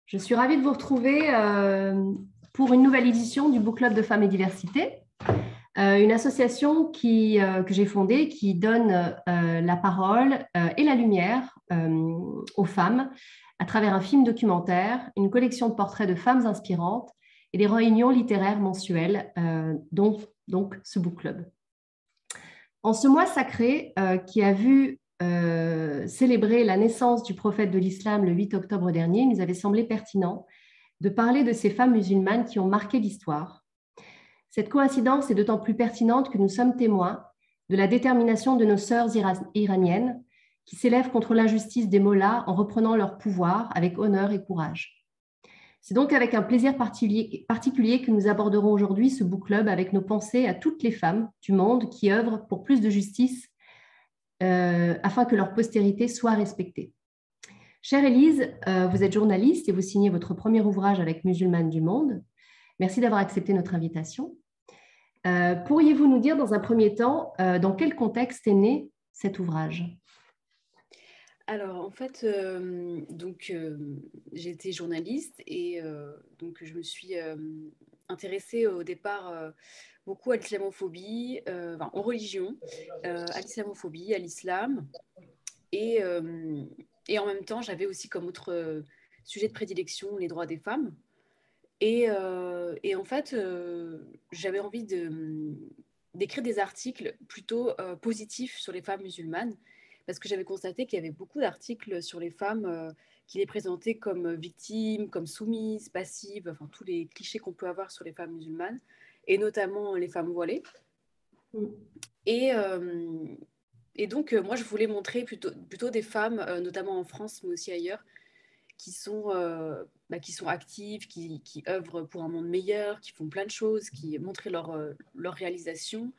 Je suis ravie de vous retrouver pour une nouvelle édition du Book Club de Femmes et Diversité, une association que j'ai fondée qui donne la parole et la lumière aux femmes à travers un film documentaire, une collection de portraits de femmes inspirantes et des réunions littéraires mensuelles, donc ce Book Club. En ce mois sacré qui a vu célébrer la naissance du prophète de l'islam le 8 octobre dernier, il nous avait semblé pertinent de parler de ces femmes musulmanes qui ont marqué l'histoire. Cette coïncidence est d'autant plus pertinente que nous sommes témoins de la détermination de nos sœurs iraniennes qui s'élèvent contre l'injustice des mollahs en reprenant leur pouvoir avec honneur et courage. C'est donc avec un plaisir particulier que nous aborderons aujourd'hui ce book club avec nos pensées à toutes les femmes du monde qui œuvrent pour plus de justice afin que leur postérité soit respectée. Chère Élise, vous êtes journaliste et vous signez votre premier ouvrage avec Musulmanes du Monde. Merci d'avoir accepté notre invitation. Pourriez-vous nous dire dans un premier temps dans quel contexte est né cet ouvrage ? Alors, en fait, j'ai été journaliste et donc je me suis intéressée au départ beaucoup à l'islamophobie, aux religions, à l'islamophobie, à l'islam. Et en même temps, j'avais aussi comme autre sujet de prédilection les droits des femmes. Et en fait, j'avais envie d'écrire des articles plutôt positifs sur les femmes musulmanes, parce que j'avais constaté qu'il y avait beaucoup d'articles sur les femmes qui les présentaient comme victimes, comme soumises, passives, enfin tous les clichés qu'on peut avoir sur les femmes musulmanes, et notamment les femmes voilées. Et donc, moi, je voulais montrer plutôt des femmes, notamment en France, mais aussi ailleurs, qui sont actives, qui œuvrent pour un monde meilleur, qui font plein de choses, qui montrent leur réalisation.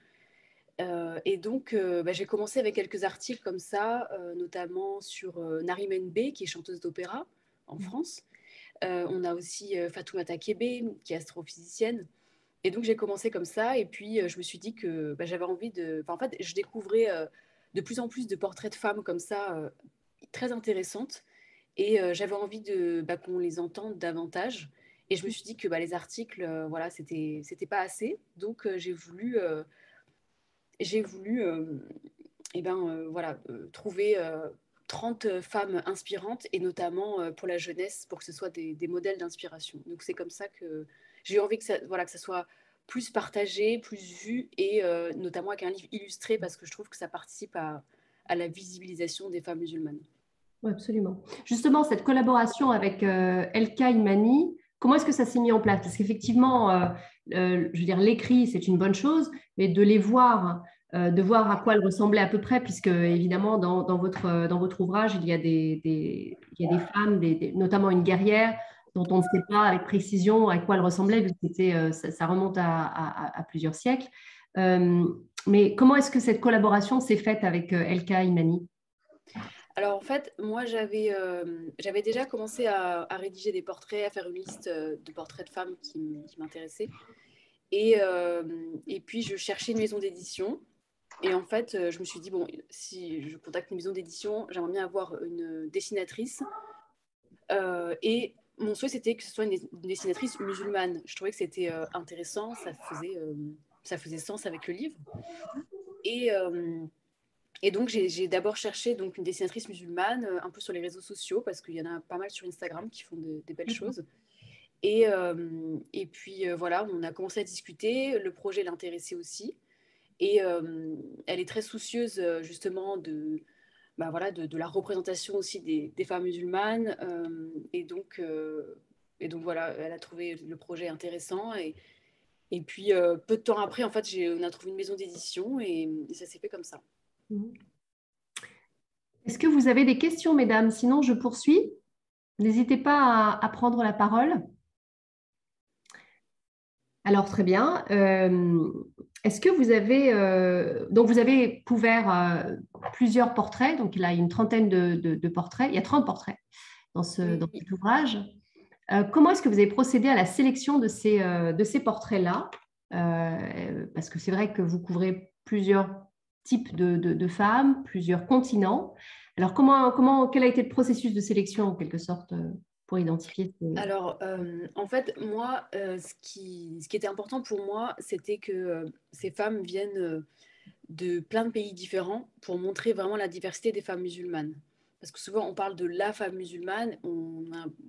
Et donc, j'ai commencé avec quelques articles comme ça, notamment sur Narimen Bey, qui est chanteuse d'opéra en France. On a aussi Fatoumata Kébé, qui est astrophysicienne. Et donc, j'ai commencé comme ça. Et puis, je me suis dit que j'avais envie de... en fait, je découvrais de plus en plus de portraits de femmes comme ça, très intéressantes. Et j'avais envie qu'on les entende davantage. Et je me suis dit que les articles, c'était pas assez. Donc, j'ai voulu trouver 30 femmes inspirantes, et notamment pour la jeunesse, pour que ce soit des modèles d'inspiration. Donc, c'est comme ça que j'ai eu envie que ça soit plus partagé, plus vu, et notamment avec un livre illustré, parce que je trouve que ça participe à la visibilisation des femmes musulmanes. Oui, absolument. Justement, cette collaboration avec Elka Imani, comment est-ce que ça s'est mis en place ? Parce qu'effectivement, je veux dire, l'écrit, c'est une bonne chose, mais de les voir, de voir à quoi elles ressemblaient à peu près, puisque évidemment, dans votre ouvrage, il y a des femmes, notamment une guerrière, dont on ne sait pas avec précision à quoi elle ressemblait, vu que ça remonte à plusieurs siècles. Mais comment est-ce que cette collaboration s'est faite avec Elka Imani ? Alors en fait, moi j'avais déjà commencé à rédiger des portraits, à faire une liste de portraits de femmes qui m'intéressaient. Et puis je cherchais une maison d'édition. Et en fait, je me suis dit, bon, si je contacte une maison d'édition, j'aimerais bien avoir une dessinatrice. Et mon souhait, c'était que ce soit une dessinatrice musulmane. Je trouvais que c'était intéressant, ça faisait sens avec le livre. Et donc, j'ai d'abord cherché une dessinatrice musulmane, un peu sur les réseaux sociaux, parce qu'il y en a pas mal sur Instagram qui font des belles choses. Et puis, voilà, on a commencé à discuter. Le projet l'intéressait aussi. Et elle est très soucieuse, justement, de la représentation aussi des femmes musulmanes. Et donc, voilà, elle a trouvé le projet intéressant. Et puis, peu de temps après, en fait, on a trouvé une maison d'édition, et ça s'est fait comme ça. Est-ce que vous avez des questions, mesdames ? Sinon, je poursuis. N'hésitez pas à prendre la parole. Alors, très bien. Est-ce que vous avez... donc, vous avez couvert plusieurs portraits. Donc, il y a une trentaine de portraits. Il y a 30 portraits dans cet ouvrage. Comment est-ce que vous avez procédé à la sélection de ces portraits-là ? Parce que c'est vrai que vous couvrez plusieurs types de femmes, plusieurs continents. Alors, quel a été le processus de sélection, en quelque sorte ? pour identifier Alors, en fait, moi, ce qui était important pour moi, c'était que ces femmes viennent de plein de pays différents pour montrer vraiment la diversité des femmes musulmanes. Parce que souvent, on parle de la femme musulmane,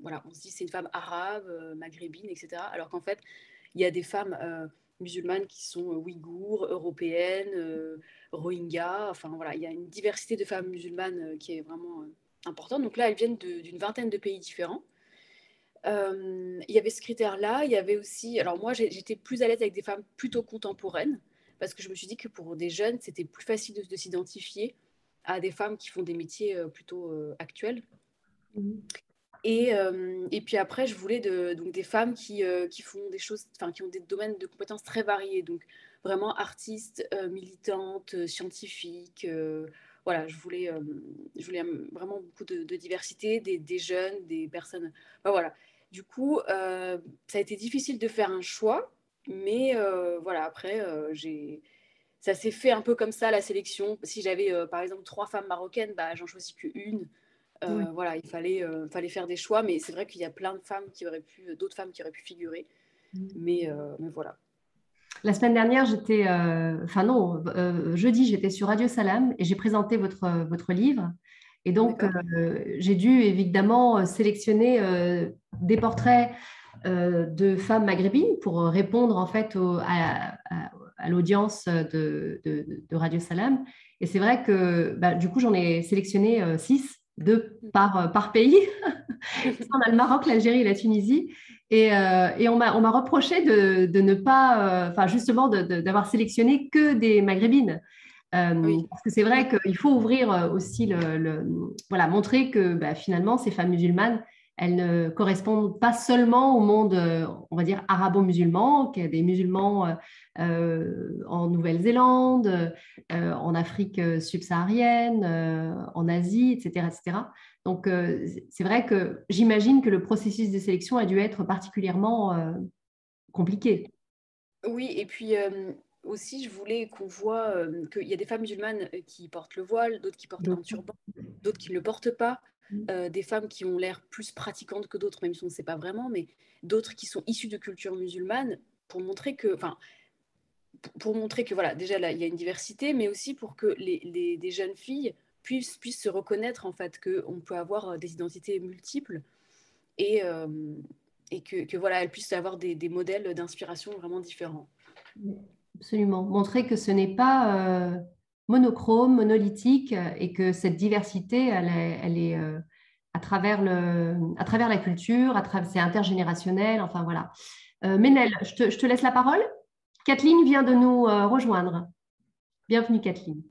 voilà, on se dit c'est une femme arabe, maghrébine, etc. Alors qu'en fait, il y a des femmes musulmanes qui sont ouïghours, européennes, rohingyas. Enfin, voilà, il y a une diversité de femmes musulmanes qui est vraiment importante. Donc là, elles viennent d'une vingtaine de pays différents. Il y avait ce critère-là. Il y avait aussi. Alors, moi, j'étais plus à l'aise avec des femmes plutôt contemporaines parce que je me suis dit que pour des jeunes, c'était plus facile de s'identifier à des femmes qui font des métiers plutôt actuels. Mhm. Et puis après, je voulais donc des femmes qui font des choses, enfin, qui ont des domaines de compétences très variés. Donc, vraiment artistes, militantes, scientifiques. Voilà, je voulais vraiment beaucoup de diversité, des jeunes, des personnes. Enfin, voilà. Du coup, ça a été difficile de faire un choix, mais voilà, après, ça s'est fait un peu comme ça, la sélection. Si j'avais, par exemple, 3 femmes marocaines, bah, j'en choisis qu'une. Ouais. Voilà, il fallait faire des choix, mais c'est vrai qu'il y a plein de femmes d'autres femmes qui auraient pu figurer. Mais voilà. La semaine dernière, enfin non, jeudi, j'étais sur Radio Salam et j'ai présenté votre livre. Et donc, D'accord. j'ai dû évidemment sélectionner des portraits de femmes maghrébines pour répondre en fait à l'audience de Radio Salam. Et c'est vrai que bah, du coup, j'en ai sélectionné 6, 2 par pays. On a le Maroc, l'Algérie et la Tunisie. Et on m'a reproché de ne pas, enfin justement, d'avoir sélectionné que des maghrébines. Oui. Parce que c'est vrai qu'il faut ouvrir aussi voilà, montrer que bah, finalement, ces femmes musulmanes, elles ne correspondent pas seulement au monde, on va dire, arabo-musulman, qu'il y a des musulmans en Nouvelle-Zélande, en Afrique subsaharienne, en Asie, etc., etc. Donc, c'est vrai que j'imagine que le processus de sélection a dû être particulièrement compliqué. Oui, et puis aussi, je voulais qu'on voit qu'il y a des femmes musulmanes qui portent le voile, d'autres qui portent un turban, d'autres qui ne le portent pas, des femmes qui ont l'air plus pratiquantes que d'autres, même si on ne sait pas vraiment, mais d'autres qui sont issues de cultures musulmanes pour montrer que, enfin, pour montrer que voilà, déjà là, il y a une diversité, mais aussi pour que des jeunes filles puissent se reconnaître en fait qu'on peut avoir des identités multiples et, euh, et que voilà, elles puissent avoir des modèles d'inspiration vraiment différents. Absolument. Montrer que ce n'est pas monochrome, monolithique et que cette diversité, elle est à travers la culture, c'est intergénérationnel, enfin voilà. Ménel, je te laisse la parole. Kathleen vient de nous rejoindre. Bienvenue, Kathleen.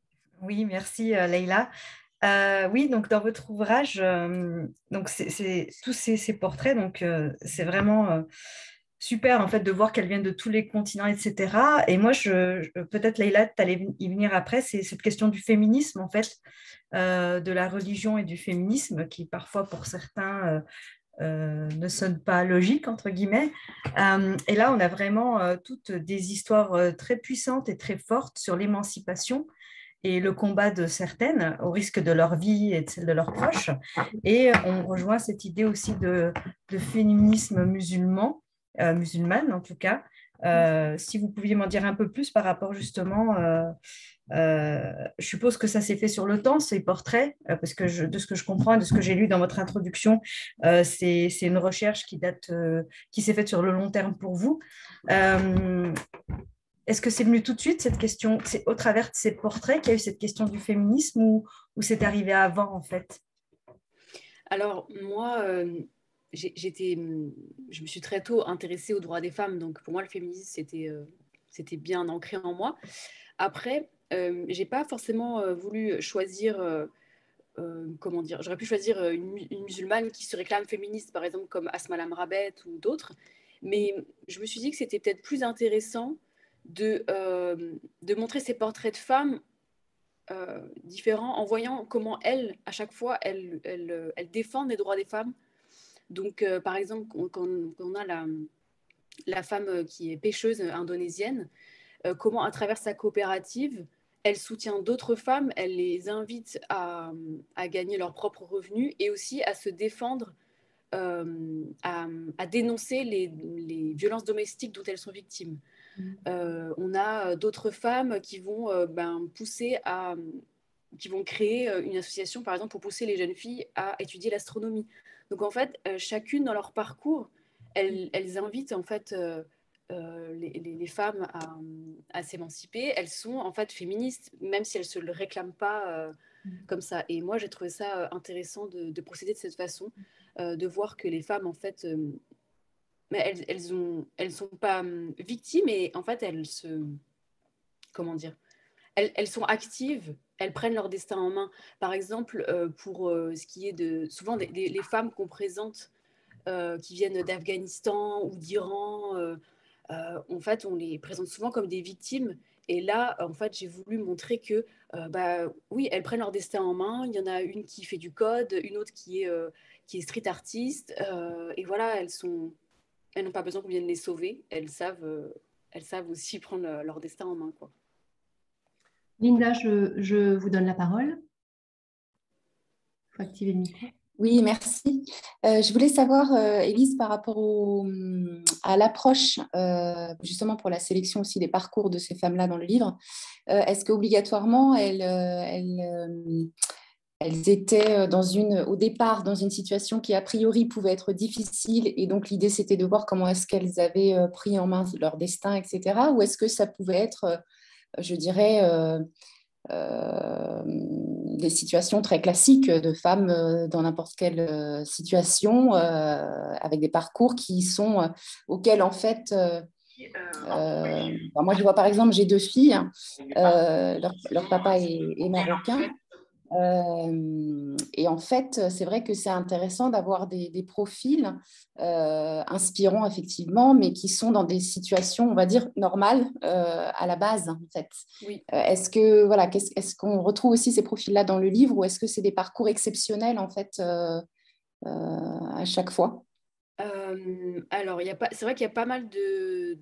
Oui, merci Leïla. Oui, donc dans votre ouvrage, donc tous ces portraits, donc c'est vraiment super en fait de voir qu'elles viennent de tous les continents, etc. Et moi, peut-être Leïla, tu allais y venir après, c'est cette question du féminisme en fait, de la religion et du féminisme qui parfois pour certains ne sonne pas logique, entre guillemets. Et là, on a vraiment toutes des histoires très puissantes et très fortes sur l'émancipation et le combat de certaines au risque de leur vie et de celle de leurs proches. Et on rejoint cette idée aussi de féminisme musulman, musulmane en tout cas. Si vous pouviez m'en dire un peu plus par rapport justement, je suppose que ça s'est fait sur le temps, ces portraits, parce que de ce que je comprends et de ce que j'ai lu dans votre introduction, c'est une recherche qui s'est faite sur le long terme pour vous. Est-ce que c'est venu tout de suite, cette question, c'est au travers de ces portraits qu'il y a eu cette question du féminisme ou c'est arrivé avant, en fait? Alors, moi, je me suis très tôt intéressée aux droits des femmes, donc pour moi, le féminisme, c'était bien ancré en moi. Après, j'ai pas forcément voulu choisir, comment dire, j'aurais pu choisir une musulmane qui se réclame féministe, par exemple, comme Asma Lamrabet ou d'autres, mais je me suis dit que c'était peut-être plus intéressant de montrer ces portraits de femmes différents en voyant comment elles, à chaque fois, elles défendent les droits des femmes. Donc, par exemple, quand on a la femme qui est pêcheuse indonésienne, comment à travers sa coopérative, elle soutient d'autres femmes, elle les invite à gagner leurs propres revenus et aussi à se défendre à dénoncer les violences domestiques dont elles sont victimes. On a d'autres femmes qui vont qui vont créer une association, par exemple, pour pousser les jeunes filles à étudier l'astronomie. Donc, en fait, chacune dans leur parcours, elles invitent, en fait, les femmes à s'émanciper. Elles sont, en fait, féministes, même si elles ne se le réclament pas comme ça. Et moi, j'ai trouvé ça intéressant de procéder de cette façon, de voir que les femmes, en fait, mais elles sont pas victimes, et en fait, comment dire, elles sont actives, elles prennent leur destin en main. Par exemple, pour ce qui est de souvent les femmes qu'on présente qui viennent d'Afghanistan ou d'Iran, en fait, on les présente souvent comme des victimes. Et là, en fait, j'ai voulu montrer que, oui, elles prennent leur destin en main. Il y en a une qui fait du code, une autre qui est street artiste. Et voilà, elles n'ont pas besoin qu'on vienne les sauver. Elles savent aussi prendre leur destin en main, quoi. Linda, je vous donne la parole. Il faut activer le micro. Oui, merci. Je voulais savoir, Élise, par rapport à l'approche, justement pour la sélection aussi des parcours de ces femmes-là dans le livre, est-ce qu'obligatoirement, elles étaient au départ dans une situation qui, a priori, pouvait être difficile, et donc l'idée, c'était de voir comment est-ce qu'elles avaient pris en main leur destin, etc. Ou est-ce que ça pouvait être, je dirais, des situations très classiques de femmes dans n'importe quelle situation, avec des parcours qui sont auxquels, en fait, moi, je vois, par exemple, j'ai 2 filles, leur papa est marocain. Et en fait, c'est vrai que c'est intéressant d'avoir des profils inspirants, effectivement, mais qui sont dans des situations, on va dire, normales à la base, en fait. Oui. Est-ce qu'on retrouve aussi ces profils-là dans le livre, ou est-ce que c'est des parcours exceptionnels, en fait, à chaque fois? Alors, c'est vrai qu'il y a pas mal de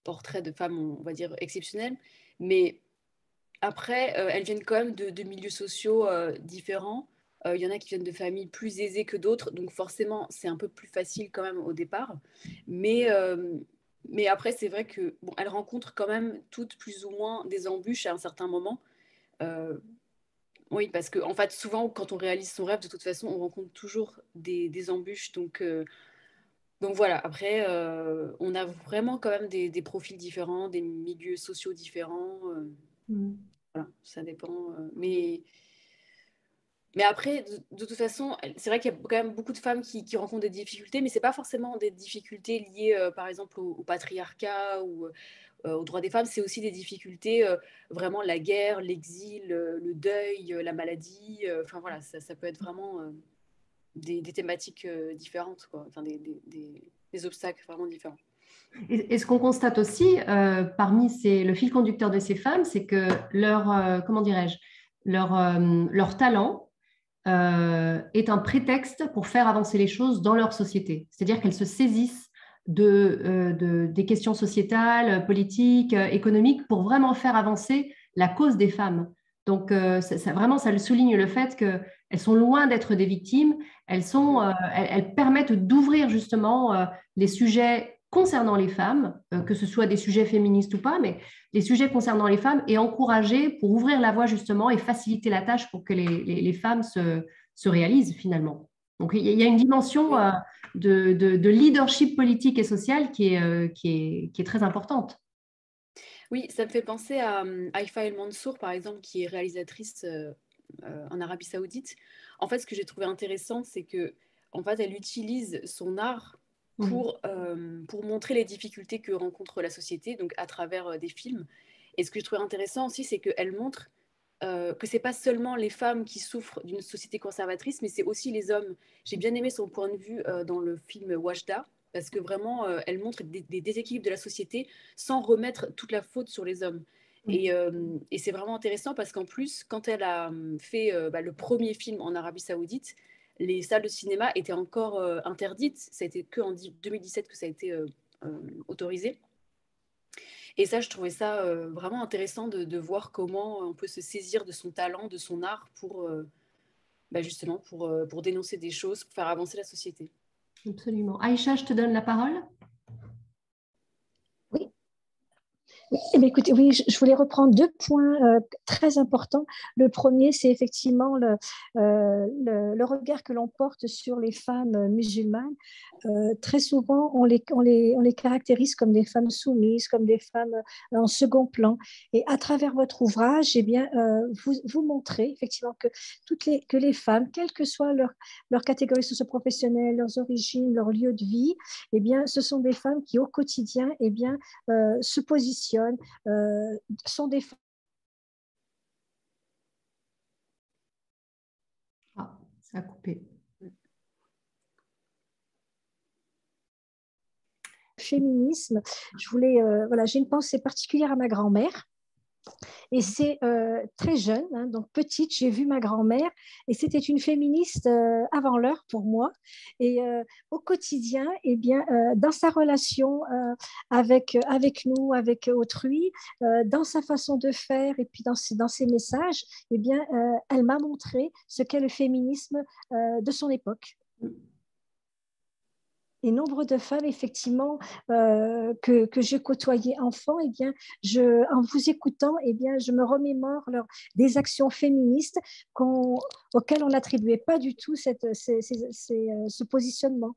portraits de femmes, on va dire, exceptionnels, mais après, elles viennent quand même de milieux sociaux différents. Il y en a qui viennent de familles plus aisées que d'autres, donc forcément, c'est un peu plus facile quand même au départ. Mais après, c'est vrai que bon, elles rencontrent quand même toutes plus ou moins des embûches à un certain moment. Euh, oui, parce que en fait, souvent, quand on réalise son rêve, de toute façon, on rencontre toujours des embûches. Donc voilà, après, on a vraiment quand même des profils différents, des milieux sociaux différents. Voilà, ça dépend. Mais après, de toute façon, c'est vrai qu'il y a quand même beaucoup de femmes qui rencontrent des difficultés, mais ce n'est pas forcément des difficultés liées, par exemple, au patriarcat ou aux droits des femmes. C'est aussi des difficultés, vraiment la guerre, l'exil, le deuil, la maladie. Enfin voilà, ça peut être vraiment des thématiques différentes, quoi. Enfin, des obstacles vraiment différents. Et ce qu'on constate aussi, le fil conducteur de ces femmes, c'est que comment dirais-je, leur talent est un prétexte pour faire avancer les choses dans leur société. C'est-à-dire qu'elles se saisissent des questions sociétales, politiques, économiques, pour vraiment faire avancer la cause des femmes. Donc, vraiment, ça le souligne le fait qu'elles sont loin d'être des victimes. Elles permettent d'ouvrir justement les sujets concernant les femmes, que ce soit des sujets féministes ou pas, mais les sujets concernant les femmes, et encourager pour ouvrir la voie justement et faciliter la tâche pour que les femmes se réalisent finalement. Donc, il y a une dimension de leadership politique et social qui est très importante. Oui, ça me fait penser à Haifa El Mansour, par exemple, qui est réalisatrice en Arabie Saoudite. En fait, ce que j'ai trouvé intéressant, c'est que en fait, elle utilise son art pour montrer les difficultés que rencontre la société, donc à travers des films. Et ce que je trouvais intéressant aussi, c'est qu'elle montre que c'est pas seulement les femmes qui souffrent d'une société conservatrice, mais c'est aussi les hommes. J'ai bien aimé son point de vue dans le film Wajda, parce que vraiment, elle montre des déséquilibres de la société sans remettre toute la faute sur les hommes. Et c'est vraiment intéressant parce qu'en plus, quand elle a fait le premier film en Arabie Saoudite, les salles de cinéma étaient encore interdites. Ça a été qu'en 2017 que ça a été autorisé. Et ça, je trouvais ça vraiment intéressant de voir comment on peut se saisir de son talent, de son art pour justement pour dénoncer des choses, pour faire avancer la société. Absolument. Aïcha, je te donne la parole. Oui. Eh bien, écoutez, oui, je voulais reprendre deux points très importants. Le premier, c'est effectivement le regard que l'on porte sur les femmes musulmanes. Très souvent, on les caractérise comme des femmes soumises, comme des femmes en second plan. Et à travers votre ouvrage, eh bien, vous montrez effectivement que les femmes, quelle que soit leur catégorie socio-professionnelle, leurs origines, leur lieu de vie, eh bien, ce sont des femmes qui, au quotidien, eh bien, se positionnent, sont des femmes Ah, ça a coupé. féminisme. Voilà, j'ai une pensée particulière à ma grand-mère. Et c'est très jeune, hein, donc petite, j'ai vu ma grand-mère et c'était une féministe avant l'heure pour moi. Et au quotidien, eh bien, dans sa relation avec nous, avec autrui, dans sa façon de faire et puis dans ses messages, eh bien, elle m'a montré ce qu'est le féminisme de son époque. Et nombre de femmes, effectivement, que j'ai côtoyées enfant, eh bien, en vous écoutant, eh bien, je me remémore des actions féministes auxquelles on n'attribuait pas du tout ce positionnement.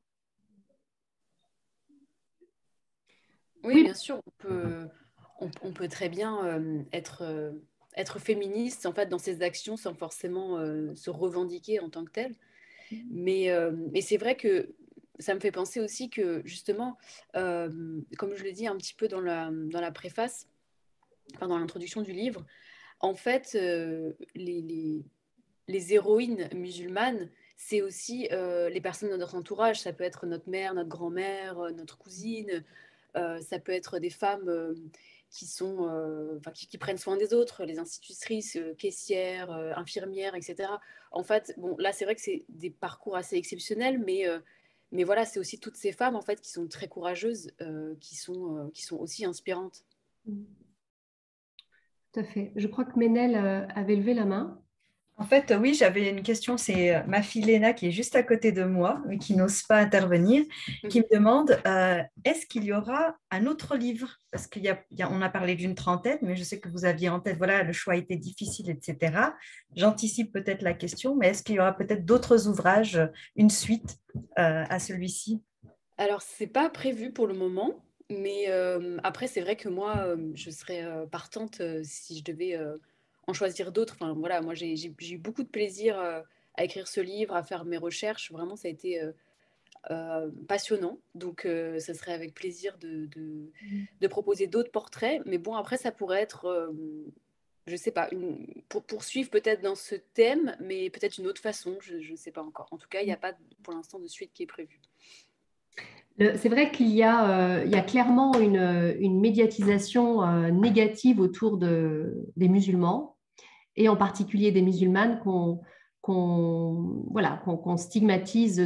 Oui, bien sûr, on peut très bien être féministe en fait, dans ses actions sans forcément se revendiquer en tant que telle. Mais c'est vrai que ça me fait penser aussi que justement, comme je le dis un petit peu dans la préface, enfin, dans l'introduction du livre, en fait, les héroïnes musulmanes, c'est aussi les personnes de notre entourage. Ça peut être notre mère, notre grand-mère, notre cousine. Ça peut être des femmes qui prennent soin des autres, les institutrices, caissières, infirmières, etc. En fait, bon, là, c'est vrai que c'est des parcours assez exceptionnels, mais voilà, c'est aussi toutes ces femmes en fait qui sont très courageuses, qui sont aussi inspirantes. Tout à fait. Je crois que Ménel avait levé la main. En fait, oui, j'avais une question. C'est ma fille Léna qui est juste à côté de moi, mais qui n'ose pas intervenir, qui me demande est-ce qu'il y aura un autre livre? Parce on a parlé d'une trentaine, mais je sais que vous aviez en tête, voilà, le choix était difficile, etc. J'anticipe peut-être la question, mais est-ce qu'il y aura peut-être d'autres ouvrages, une suite à celui-ci? Alors, c'est pas prévu pour le moment, mais après, c'est vrai que moi, je serais partante si je devais en choisir d'autres. Enfin, voilà, moi, j'ai eu beaucoup de plaisir à écrire ce livre, à faire mes recherches. Vraiment, ça a été passionnant. Donc, ça serait avec plaisir de proposer d'autres portraits. Mais bon, après, ça pourrait être, je sais pas, pour poursuivre peut-être dans ce thème, mais peut-être une autre façon. Je ne sais pas encore. En tout cas, il n'y a pas pour l'instant de suite qui est prévue. C'est vrai qu'il y a clairement une médiatisation négative autour des musulmans, et en particulier des musulmanes qu'on stigmatise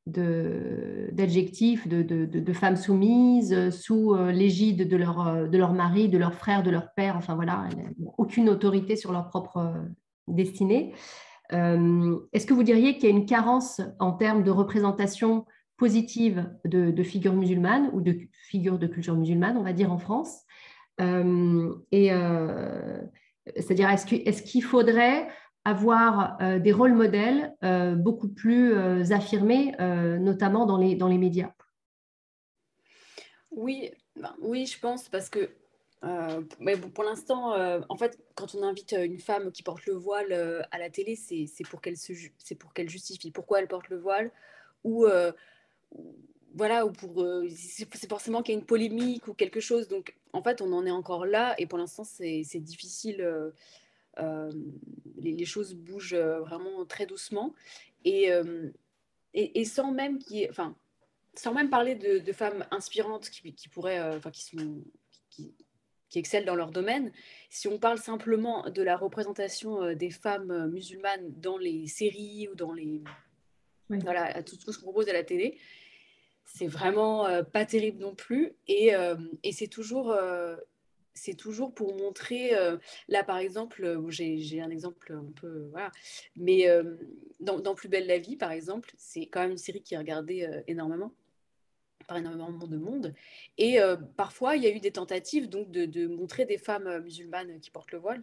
d'adjectifs de femmes soumises sous l'égide de leur mari, de leur frère, de leur père. Enfin voilà, elles n'ont aucune autorité sur leur propre destinée. Est-ce que vous diriez qu'il y a une carence en termes de représentation positive de figures musulmanes ou de figures de culture musulmane, on va dire, en France? C'est-à-dire, est-ce qu'il faudrait avoir des rôles modèles beaucoup plus affirmés, notamment dans les médias? Oui, oui, je pense, parce que mais bon, pour l'instant, en fait, quand on invite une femme qui porte le voile à la télé, c'est c'est pour qu'elle justifie pourquoi elle porte le voile, ou voilà, ou pour c'est forcément qu'il y a une polémique ou quelque chose. Donc, en fait, on en est encore là, et pour l'instant, c'est difficile. Euh, les choses bougent vraiment très doucement, et, euh, et sans même enfin, sans même parler de femmes inspirantes qui pourraient, enfin, qui, qui excellent dans leur domaine. Si on parle simplement de la représentation des femmes musulmanes dans les séries ou dans Oui. voilà, tout ce qu'on propose à la télé, c'est vraiment pas terrible non plus. Et c'est toujours, c'est toujours pour montrer, là par exemple, j'ai un exemple un peu, voilà, mais dans Plus belle la vie, par exemple, c'est quand même une série qui est regardée énormément, par énormément de monde, et parfois il y a eu des tentatives donc de montrer des femmes musulmanes qui portent le voile,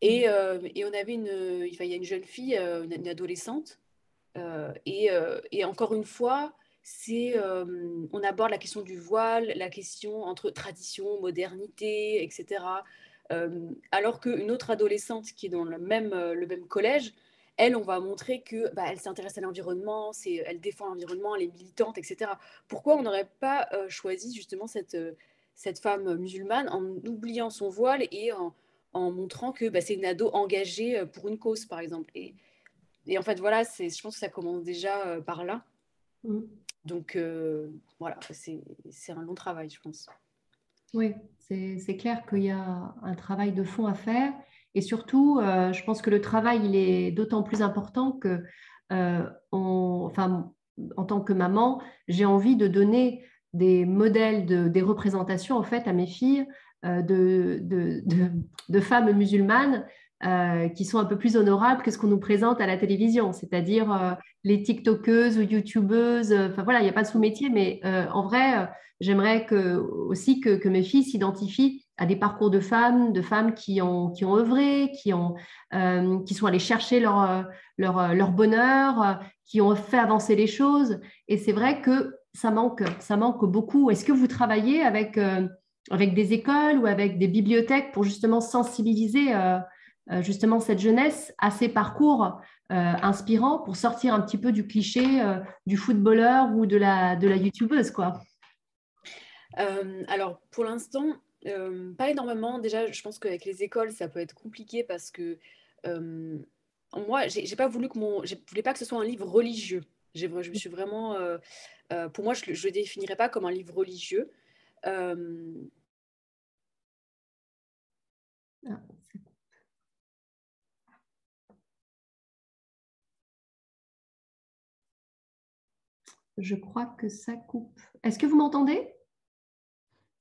et on avait enfin, il y a une jeune fille, une adolescente, et encore une fois, on aborde la question du voile, la question entre tradition, modernité, etc. Alors qu'une autre adolescente qui est dans le même collège, elle, on va montrer que bah, elle s'intéresse à l'environnement, elle défend l'environnement, elle est militante, etc. Pourquoi on n'aurait pas choisi justement cette femme musulmane en oubliant son voile et en montrant que bah, c'est une ado engagée pour une cause, par exemple. Et en fait, voilà, je pense que ça commence déjà par là. Mm. Donc, voilà, c'est un long travail, je pense. Oui, c'est clair qu'il y a un travail de fond à faire. Et surtout, je pense que le travail, il est d'autant plus important que, enfin, en tant que maman, j'ai envie de donner des modèles, des représentations, en fait, à mes filles de femmes musulmanes qui sont un peu plus honorables que ce qu'on nous présente à la télévision, c'est-à-dire les TikTokeuses ou YouTubeuses. Enfin voilà, il n'y a pas de sous-métier, mais en vrai, j'aimerais aussi que mes filles s'identifient à des parcours de femmes qui ont œuvré, qui sont allées chercher leur bonheur, qui ont fait avancer les choses. Et c'est vrai que ça manque beaucoup. Est-ce que vous travaillez avec des écoles ou avec des bibliothèques pour justement sensibiliser justement cette jeunesse à ces parcours inspirants pour sortir un petit peu du cliché du footballeur ou de la youtubeuse, quoi? Alors, pour l'instant, pas énormément. Déjà, je pense qu'avec les écoles, ça peut être compliqué parce que moi, j'ai pas voulu je voulais pas que ce soit un livre religieux. Je me suis vraiment, pour moi, je le définirais pas comme un livre religieux. Je crois que ça coupe. Est-ce que vous m'entendez?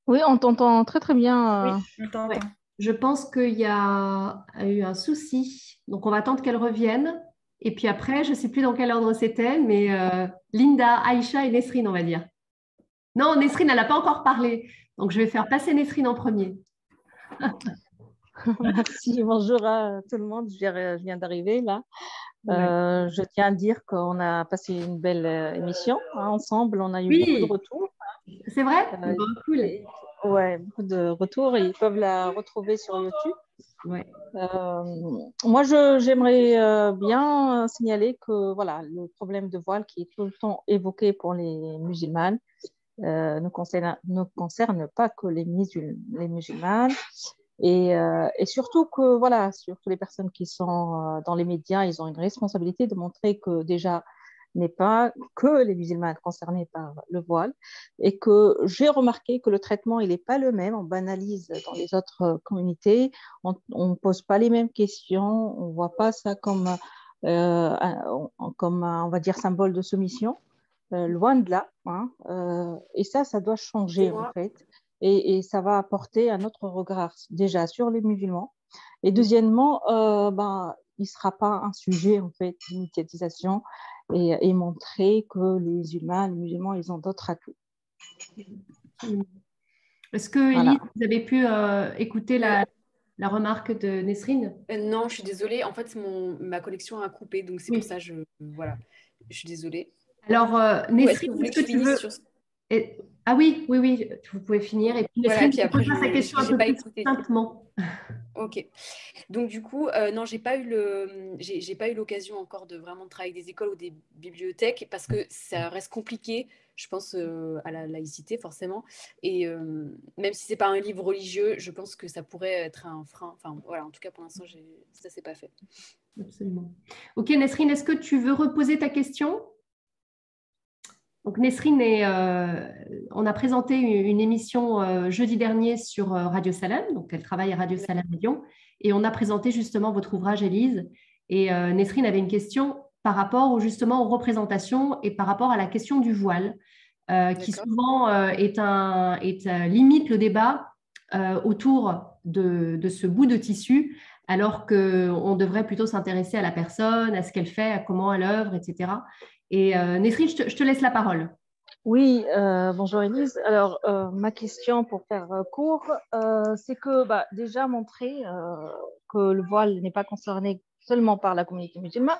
Oui, on t'entend très très bien. Oui, on t'entend. Ouais. Je pense qu'il y a eu un souci. Donc, on va attendre qu'elle revienne. Et puis après, je ne sais plus dans quel ordre c'était, mais Linda, Aïcha et Nesrine, on va dire. Non, Nesrine, elle n'a pas encore parlé. Donc, je vais faire passer Nesrine en premier. Merci, bonjour à tout le monde. Je viens d'arriver là. Ouais. Je tiens à dire qu'on a passé une belle émission ensemble. On a eu Oui. beaucoup de retours. C'est vrai? Bon, cool. Ouais, beaucoup de retours. Ils peuvent la retrouver sur YouTube. Ouais. Moi, j'aimerais bien signaler que voilà, le problème de voile qui est tout le temps évoqué pour les musulmanes ne concerne pas que les musulmanes. Et surtout que voilà, surtout les personnes qui sont dans les médias, ils ont une responsabilité de montrer que déjà n'est pas que les musulmans concernés par le voile et que j'ai remarqué que le traitement il n'est pas le même, on banalise dans les autres communautés, on ne pose pas les mêmes questions, on ne voit pas ça comme on va dire symbole de soumission, loin de là, hein, et ça doit changer en fait. Et ça va apporter un autre regard déjà sur les musulmans. Et deuxièmement, il ne sera pas un sujet en fait de médiatisation et montrer que les musulmans, ils ont d'autres atouts. Est-ce que Elise, vous avez pu écouter la remarque de Nesrine? Non, je suis désolée. En fait, ma connexion a coupé, donc c'est pour ça voilà. Je suis désolée. Alors, Nesrine, est-ce que tu veux sur... Ah oui, vous pouvez finir. Et puis Nesrine, puis après, sa question un peu plus simplement. Ok. Donc du coup, non, j'ai pas eu l'occasion encore de vraiment travailler avec des écoles ou des bibliothèques parce que ça reste compliqué, je pense, à la laïcité forcément. Et même si c'est pas un livre religieux, je pense que ça pourrait être un frein. Enfin voilà, en tout cas pour l'instant, ça c'est pas fait. Absolument. Ok, Nesrine, est-ce que tu veux reposer ta question? Donc Nesrine, on a présenté une émission jeudi dernier sur Radio Salam, donc elle travaille à Radio Salam Lyon, et on a présenté justement votre ouvrage, Élise. Et Nesrine avait une question par rapport justement aux représentations et par rapport à la question du voile, qui souvent limite le débat autour de ce bout de tissu, alors qu'on devrait plutôt s'intéresser à la personne, à ce qu'elle fait, à comment elle œuvre, etc. Et Nesrine, je te laisse la parole. Oui, bonjour Élise. Alors, ma question pour faire court, c'est que déjà montrer que le voile n'est pas concerné seulement par la communauté musulmane.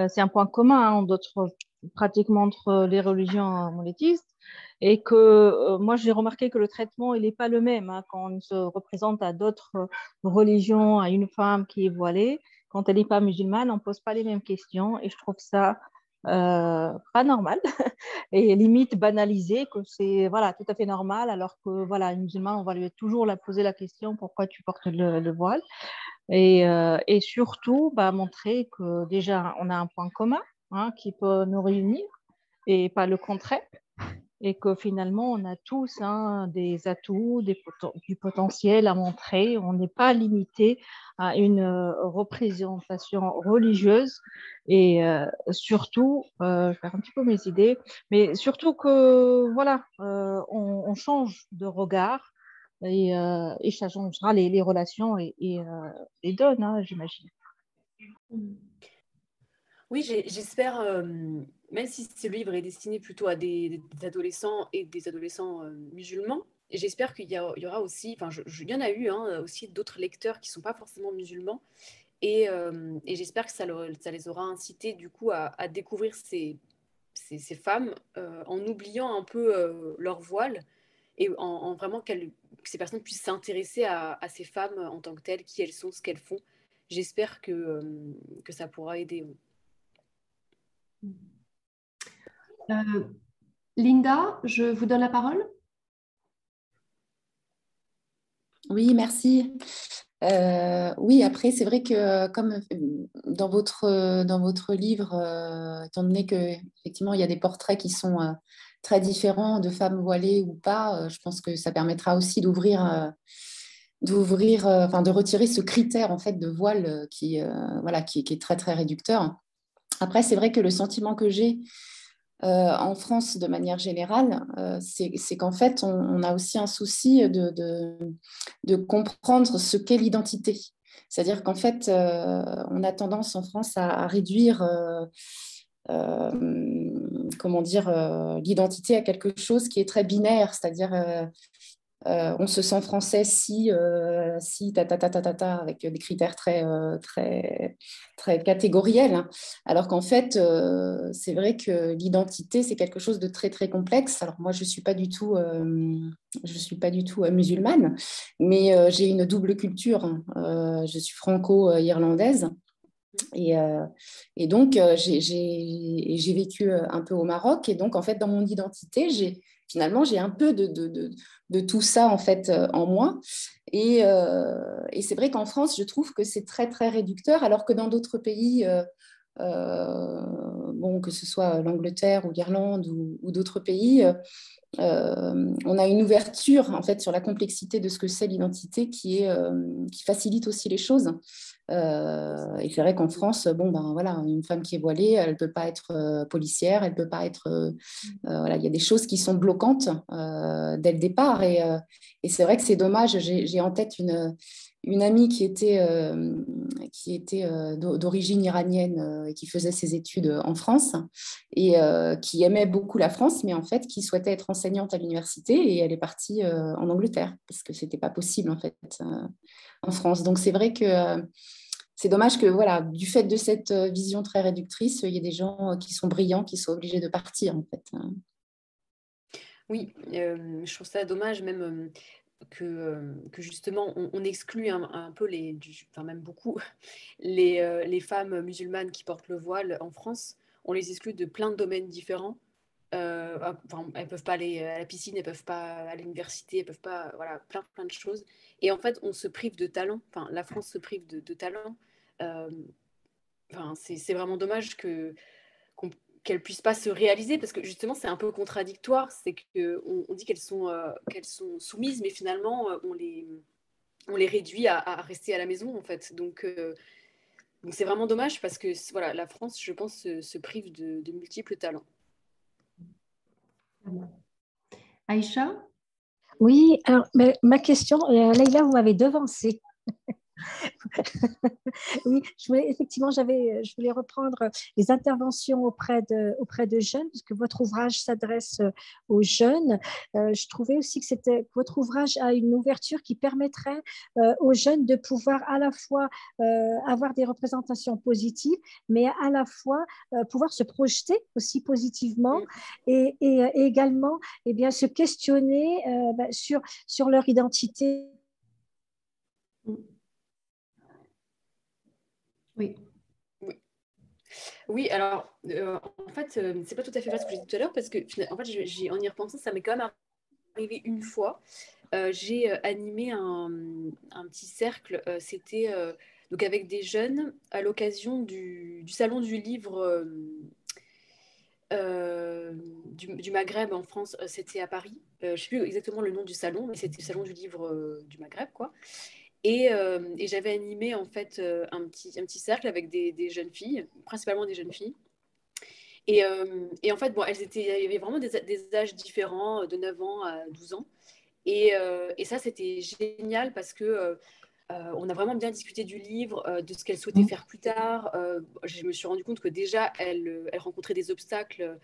C'est un point commun pratiquement entre les religions monothéistes. Et que moi, j'ai remarqué que le traitement, il n'est pas le même quand on se représente à d'autres religions, à une femme qui est voilée. Quand elle n'est pas musulmane, on ne pose pas les mêmes questions. Et je trouve ça pas normal et limite banalisé, que c'est voilà, tout à fait normal, alors que voilà, une musulmane, on va lui toujours poser la question pourquoi tu portes le voile. Et surtout, montrer que déjà, on a un point commun qui peut nous réunir et pas le contraire. Et que finalement, on a tous des atouts, du potentiel à montrer. On n'est pas limité à une représentation religieuse. Et surtout, je perds un petit peu mes idées, mais surtout que, voilà, on change de regard et ça changera les relations et donne, j'imagine. Oui, j'espère, même si ce livre est destiné plutôt à des adolescents et des adolescents musulmans, j'espère qu'il y aura aussi, enfin, il y en a eu aussi d'autres lecteurs qui ne sont pas forcément musulmans, et j'espère que ça les aura incités du coup à découvrir ces femmes en oubliant un peu leur voile et en vraiment que ces personnes puissent s'intéresser à ces femmes en tant que telles, qui elles sont, ce qu'elles font. J'espère que ça pourra aider. Linda, je vous donne la parole. Oui, merci. Oui, après, c'est vrai que comme dans votre livre, étant donné qu'effectivement, il y a des portraits qui sont très différents de femmes voilées ou pas, je pense que ça permettra aussi de retirer ce critère en fait de voile qui est très, très réducteur. Après, c'est vrai que le sentiment que j'ai en France, de manière générale, c'est qu'en fait, on a aussi un souci de comprendre ce qu'est l'identité. C'est-à-dire qu'en fait, on a tendance en France à réduire l'identité à quelque chose qui est très binaire, c'est-à-dire on se sent français si avec des critères très, très catégoriels. Hein. Alors qu'en fait, c'est vrai que l'identité, c'est quelque chose de très, très complexe. Alors moi, je ne suis pas du tout, musulmane, mais j'ai une double culture. Hein. Je suis franco-irlandaise. Et donc, j'ai vécu un peu au Maroc. Et donc, en fait, dans mon identité, finalement, j'ai un peu de tout ça, en fait, en moi. Et c'est vrai qu'en France, je trouve que c'est très, très réducteur, alors que dans d'autres pays, que ce soit l'Angleterre ou l'Irlande ou d'autres pays, on a une ouverture en fait sur la complexité de ce que c'est l'identité qui facilite aussi les choses. Et c'est vrai qu'en France, voilà, une femme qui est voilée, elle ne peut pas être policière, elle ne peut pas être... voilà, il y a des choses qui sont bloquantes dès le départ. Et c'est vrai que c'est dommage. J'ai en tête une amie qui était d'origine iranienne et qui faisait ses études en France et qui aimait beaucoup la France, mais en fait qui souhaitait être enseignante à l'université et elle est partie en Angleterre parce que c'était pas possible en fait en France. Donc c'est vrai que c'est dommage que voilà, du fait de cette vision très réductrice, il y ait des gens qui sont brillants qui sont obligés de partir en fait. Oui, je trouve ça dommage même que justement on exclut un peu même beaucoup les femmes musulmanes qui portent le voile en France. On les exclut de plein de domaines différents. Elles peuvent pas aller à la piscine, elles peuvent pas aller à l'université, elles peuvent pas, voilà, plein de choses. Et en fait, on se prive de talent. Enfin, la France se prive de talent. Euh, c'est vraiment dommage qu'elles puissent pas se réaliser parce que justement, c'est un peu contradictoire. C'est qu'on dit qu'elles sont soumises, mais finalement, on les réduit à rester à la maison en fait. Donc c'est vraiment dommage parce que voilà, la France, je pense, se prive de multiples talents. Aïcha? Oui, alors ma question, Leïla, vous m'avez devancé. Oui, effectivement, je voulais reprendre les interventions auprès de jeunes, parce que votre ouvrage s'adresse aux jeunes. Je trouvais aussi que votre ouvrage a une ouverture qui permettrait aux jeunes de pouvoir à la fois avoir des représentations positives, mais à la fois pouvoir se projeter aussi positivement et également eh bien, se questionner sur leur identité. Oui. Oui, alors, en fait, c'est pas tout à fait vrai ce que j'ai dit tout à l'heure, parce que, en fait, en y repensant, ça m'est quand même arrivé une fois. J'ai animé un petit cercle, c'était donc avec des jeunes à l'occasion du salon du livre du Maghreb en France, c'était à Paris. Je ne sais plus exactement le nom du salon, mais c'était le salon du livre du Maghreb, quoi. Et j'avais animé en fait un petit cercle avec des jeunes filles, principalement des jeunes filles. Et en fait, bon, il y avait vraiment des âges différents, de 9 ans à 12 ans. Et ça, c'était génial parce que on a vraiment bien discuté du livre, de ce qu'elle souhaitait faire plus tard. Je me suis rendu compte que déjà, elle rencontrait des obstacles.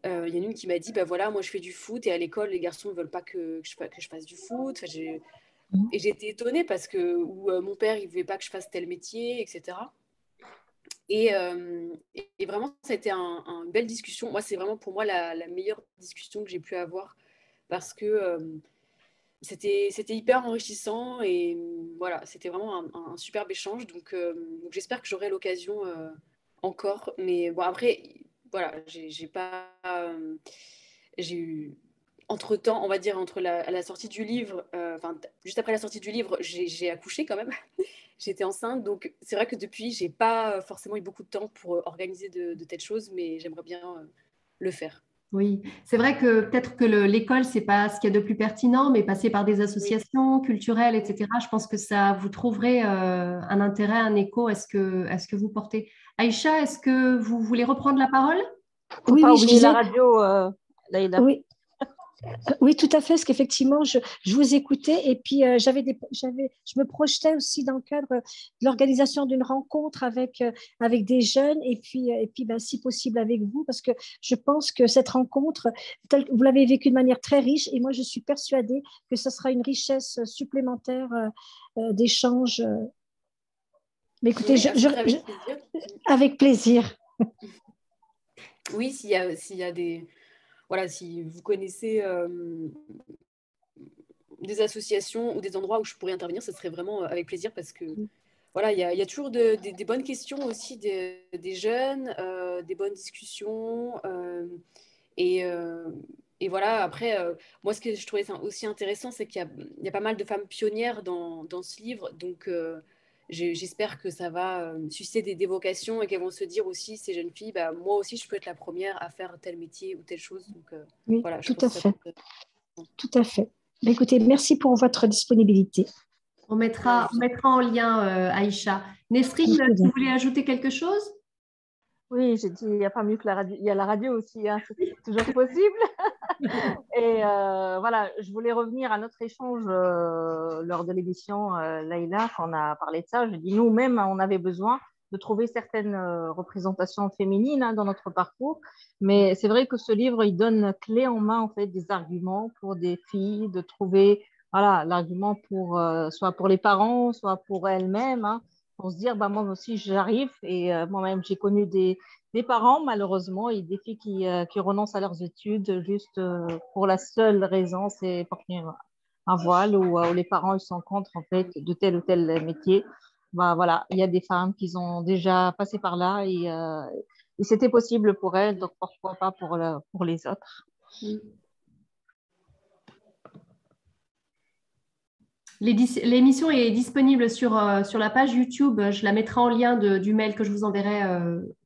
Il y en a une qui m'a dit, bah voilà, moi je fais du foot et à l'école, les garçons ne veulent pas que je fasse du foot. Enfin, et j'ai été étonnée parce que mon père, il ne voulait pas que je fasse tel métier, etc. Et vraiment, ça a été une belle discussion. Moi, c'est vraiment pour moi la meilleure discussion que j'ai pu avoir parce que c'était hyper enrichissant et voilà, c'était vraiment un superbe échange. Donc j'espère que j'aurai l'occasion encore. Mais bon, après, voilà, j'ai pas. J'ai eu. Entre-temps, on va dire, entre la sortie du livre, enfin, juste après la sortie du livre, j'ai accouché quand même. J'étais enceinte, donc c'est vrai que depuis, j'ai pas forcément eu beaucoup de temps pour organiser de telles choses, mais j'aimerais bien le faire. Oui, c'est vrai que peut-être que l'école, c'est pas ce qu'il y a de plus pertinent, mais passer par des Oui. associations culturelles, etc., je pense que ça, vous trouverez un intérêt, un écho à ce que vous portez. Aïcha, est-ce que vous voulez reprendre la parole? Il ne faut Oui, pas oui, je oublier la disais, radio, Leïla. oui, oui, tout à fait, parce qu'effectivement, je vous écoutais et puis je me projetais aussi dans le cadre de l'organisation d'une rencontre avec des jeunes et puis ben, si possible avec vous, parce que je pense que cette rencontre, vous l'avez vécue de manière très riche et moi, je suis persuadée que ce sera une richesse supplémentaire d'échanges. Mais écoutez, Oui, ce serait avec plaisir. avec plaisir. Oui, s'il y a des... Voilà, si vous connaissez des associations ou des endroits où je pourrais intervenir, ce serait vraiment avec plaisir parce que voilà, il y a toujours des bonnes questions aussi des jeunes, des bonnes discussions. Et, euh, et voilà, après, moi, ce que je trouvais aussi intéressant, c'est qu'il y a pas mal de femmes pionnières dans ce livre. Donc, j'espère que ça va susciter des vocations et qu'elles vont se dire aussi, ces jeunes filles, bah, moi aussi, je peux être la première à faire tel métier ou telle chose. Donc, Oui, voilà, je tout pense à que ça fait, peut être... tout à fait. Ben, écoutez, merci pour votre disponibilité. On Bah, mettra, je on vous en mettra en lien Aïcha. Nesrine, vous voulez ajouter quelque chose? Oui, j'ai dit, il n'y a pas mieux que la radio. Il y a la radio aussi, hein, c'est toujours possible. Et voilà, je voulais revenir à notre échange lors de l'émission, Leïla, quand on a parlé de ça. Je dis, nous-mêmes, on avait besoin de trouver certaines représentations féminines dans notre parcours. Mais c'est vrai que ce livre, il donne clé en main, en fait, des arguments pour des filles, de trouver, voilà, l'argument pour, soit pour les parents, soit pour elles-mêmes, hein, pour se dire, bah, moi aussi, j'arrive. Et moi-même, j'ai connu des parents, malheureusement, et des filles qui renoncent à leurs études juste pour la seule raison, c'est porter un voile ou les parents ils sont contre en fait de tel ou tel métier. Bah, voilà, il y a des femmes qui ont déjà passé par là et c'était possible pour elles, donc pourquoi pas pour les autres. L'émission est disponible sur la page YouTube. Je la mettrai en lien du mail que je vous enverrai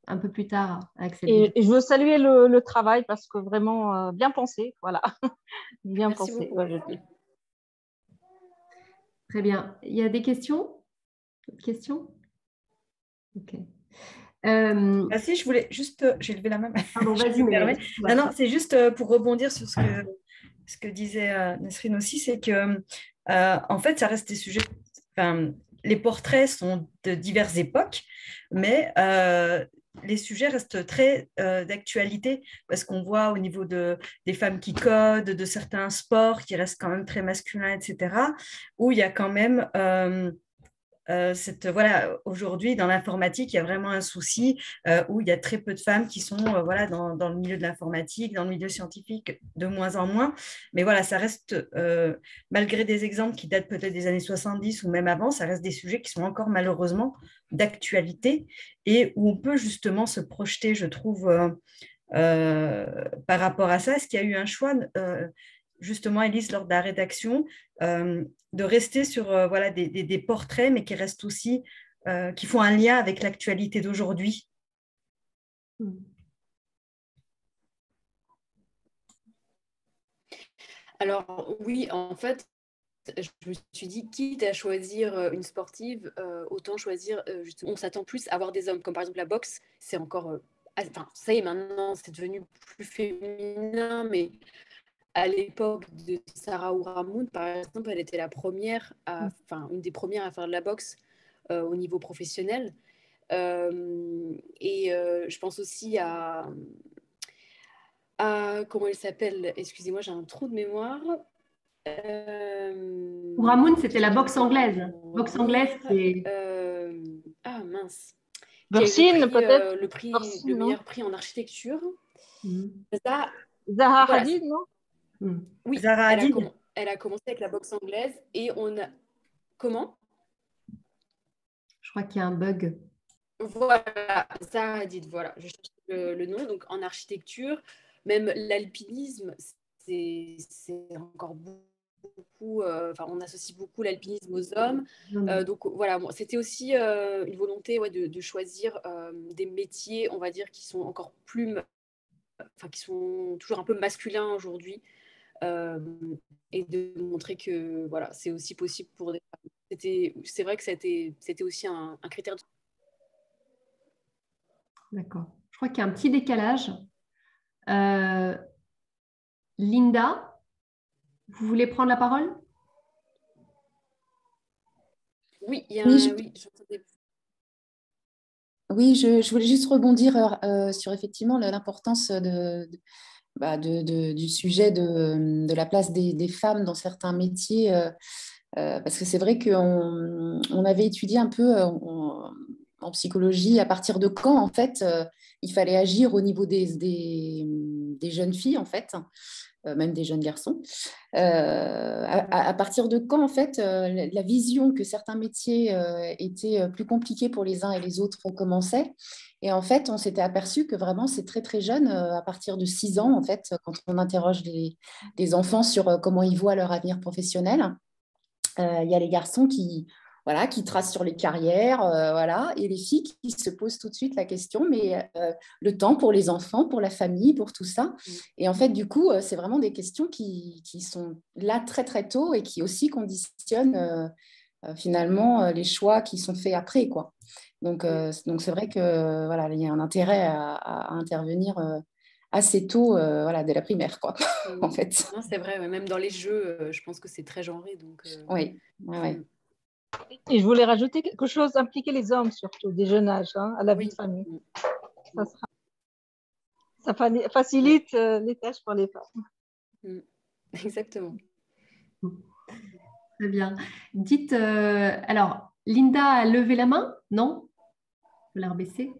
un peu plus tard avec cette vidéo. Et je veux saluer le travail parce que vraiment bien pensé, voilà, bien Merci pensé. beaucoup. Ouais, Très bien. Il y a des questions? D'autres questions? Ok. Ah si, je voulais juste, j'ai levé la main. Pardon, Je vas-y, me permets. mais Non, non, c'est juste pour rebondir sur ce que disait Nesrine aussi, c'est que en fait, ça reste des sujets. Enfin, les portraits sont de diverses époques, mais les sujets restent très d'actualité parce qu'on voit au niveau des femmes qui codent, de certains sports qui restent quand même très masculins, etc., où il y a quand même voilà, aujourd'hui, dans l'informatique, il y a vraiment un souci où il y a très peu de femmes qui sont voilà, dans le milieu de l'informatique, dans le milieu scientifique, de moins en moins. Mais voilà, ça reste, malgré des exemples qui datent peut-être des années 70 ou même avant, ça reste des sujets qui sont encore malheureusement d'actualité et où on peut justement se projeter, je trouve, par rapport à ça. Est-ce qu'il y a eu un choix justement, Élise, lors de la rédaction, de rester sur voilà, des portraits, mais qui restent aussi, qui font un lien avec l'actualité d'aujourd'hui? Alors oui, en fait, je me suis dit, quitte à choisir une sportive, autant choisir, justement, on s'attend plus à avoir des hommes, comme par exemple la boxe, c'est encore, enfin, ça y est, maintenant, c'est devenu plus féminin, mais à l'époque de Sarah Ouramoun, par exemple, elle était la première, enfin, une des premières à faire de la boxe au niveau professionnel. Et je pense aussi à comment elle s'appelle, excusez-moi, j'ai un trou de mémoire. Ramoun, c'était la boxe anglaise. Boxe anglaise, c'est... Ah mince. Bursine, peut-être Le prix, Bursine, le non meilleur prix en architecture. Ça, Zaha voilà, Hadid, non oui, Zara Hadid. elle a commencé avec la boxe anglaise et on a... Comment? Je crois qu'il y a un bug. Voilà, Zaha Hadid, voilà, je cherche le nom. Donc en architecture, même l'alpinisme, c'est encore beaucoup, enfin, on associe beaucoup l'alpinisme aux hommes. Donc voilà, bon, c'était aussi une volonté de choisir des métiers, on va dire, qui sont encore plus, enfin, qui sont toujours un peu masculins aujourd'hui, et de montrer que voilà, c'est aussi possible pour des femmes. C'est vrai que c'était aussi un critère. D'accord. Je crois qu'il y a un petit décalage. Linda, vous voulez prendre la parole? Oui, il y a Oui, oui, j'entendais. Oui, je voulais juste rebondir sur effectivement l'importance du sujet de la place des femmes dans certains métiers, parce que c'est vrai qu'on avait étudié un peu en psychologie à partir de quand, en fait, il fallait agir au niveau des jeunes filles, en fait, même des jeunes garçons. À partir de quand, en fait, la vision que certains métiers étaient plus compliqués pour les uns et les autres commençait. Et en fait, on s'était aperçu que vraiment, c'est très, très jeune, à partir de 6 ans, en fait, quand on interroge les enfants sur comment ils voient leur avenir professionnel. Il y a les garçons voilà, qui tracent sur les carrières, voilà, et les filles qui se posent tout de suite la question, mais le temps pour les enfants, pour la famille, pour tout ça. Et en fait, du coup, c'est vraiment des questions qui sont là très, très tôt et qui aussi conditionnent finalement les choix qui sont faits après, quoi. Donc c'est vrai que voilà, il y a un intérêt à intervenir assez tôt, voilà, dès la primaire, quoi, en fait. Non, c'est vrai, même dans les jeux, je pense que c'est très genré. Donc, Oui, ouais. Et je voulais rajouter quelque chose, impliquer les hommes surtout, dès jeune âge, hein, à la vie de famille. Ça facilite les tâches pour les femmes. Exactement. Très bien. Dites, alors, Linda a levé la main? Non? Je peux la rebaisser.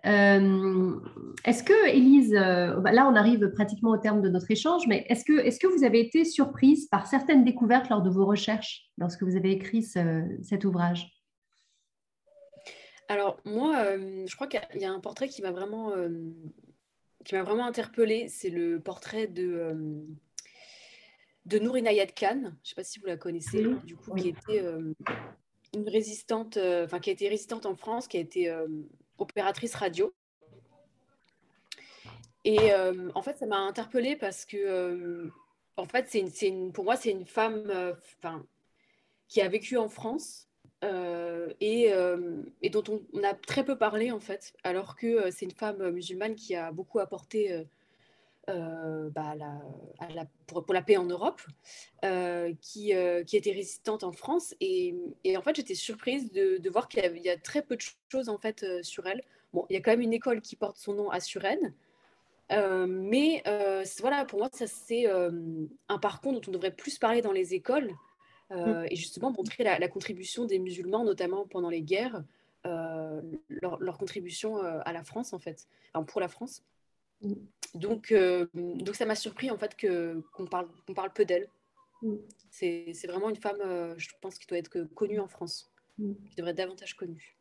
Est-ce que, Élise, là on arrive pratiquement au terme de notre échange, mais est-ce que vous avez été surprise par certaines découvertes lors de vos recherches, lorsque vous avez écrit cet ouvrage? Alors moi, je crois qu'il y a un portrait qui m'a vraiment interpellée. C'est le portrait de Nour Inayat Khan. Je ne sais pas si vous la connaissez, du coup, qui était une résistante, enfin qui a été résistante en France, qui a été opératrice radio. Et en fait, ça m'a interpellée parce que, en fait, pour moi, c'est une femme qui a vécu en France et dont on a très peu parlé, en fait, alors que c'est une femme musulmane qui a beaucoup apporté pour la paix en Europe, qui était résistante en France. Et en fait, j'étais surprise de voir qu'il y a très peu de choses en fait, sur elle. Bon, il y a quand même une école qui porte son nom à Suresnes. Mais voilà, pour moi, ça c'est un parcours dont on devrait plus parler dans les écoles et justement montrer la contribution des musulmans, notamment pendant les guerres, leur contribution à la France en fait, enfin, pour la France. Donc ça m'a surpris en fait qu'on parle peu d'elle. C'est vraiment une femme, je pense, qui doit être connue en France, qui devrait être davantage connue.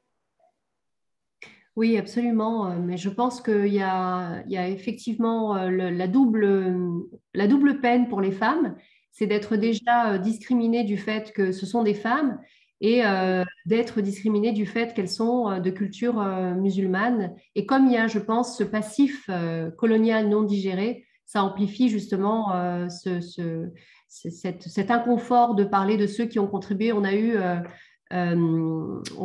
Oui, absolument. Mais je pense qu'il y a effectivement la double peine pour les femmes, c'est d'être déjà discriminées du fait que ce sont des femmes et d'être discriminées du fait qu'elles sont de culture musulmane. Et comme il y a, je pense, ce passif colonial non digéré, ça amplifie justement cet inconfort de parler de ceux qui ont contribué. On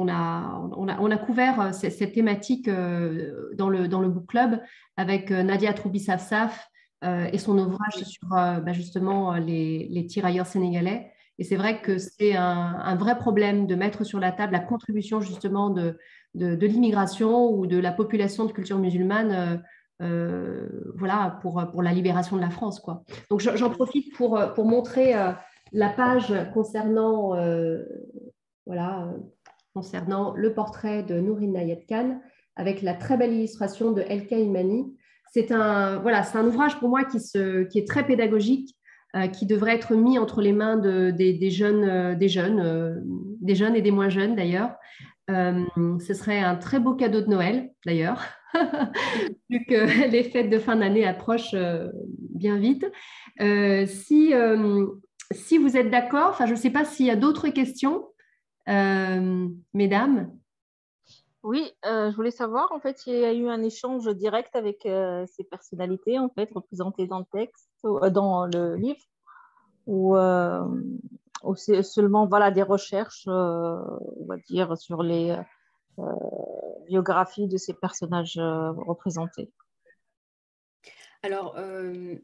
a couvert cette thématique dans le book club avec Nadia Troubi-Safsaf et son ouvrage sur justement les tirailleurs sénégalais. Et c'est vrai que c'est un vrai problème de mettre sur la table la contribution justement de l'immigration ou de la population de culture musulmane voilà, pour la libération de la France, quoi. Donc j'en profite pour montrer la page voilà, concernant le portrait de Nourine Nayed Khan, avec la très belle illustration de Elka Imani. C'est un ouvrage pour moi qui est très pédagogique, qui devrait être mis entre les mains des jeunes et des moins jeunes d'ailleurs. Ce serait un très beau cadeau de Noël d'ailleurs, vu que les fêtes de fin d'année approchent bien vite. Si vous êtes d'accord, je ne sais pas s'il y a d'autres questions. Mesdames? Oui, je voulais savoir, en fait, il y a eu un échange direct avec ces personnalités, en fait, représentées dans le texte, dans le livre, ou c'est seulement, voilà, des recherches, on va dire, sur les biographies de ces personnages représentés. Alors,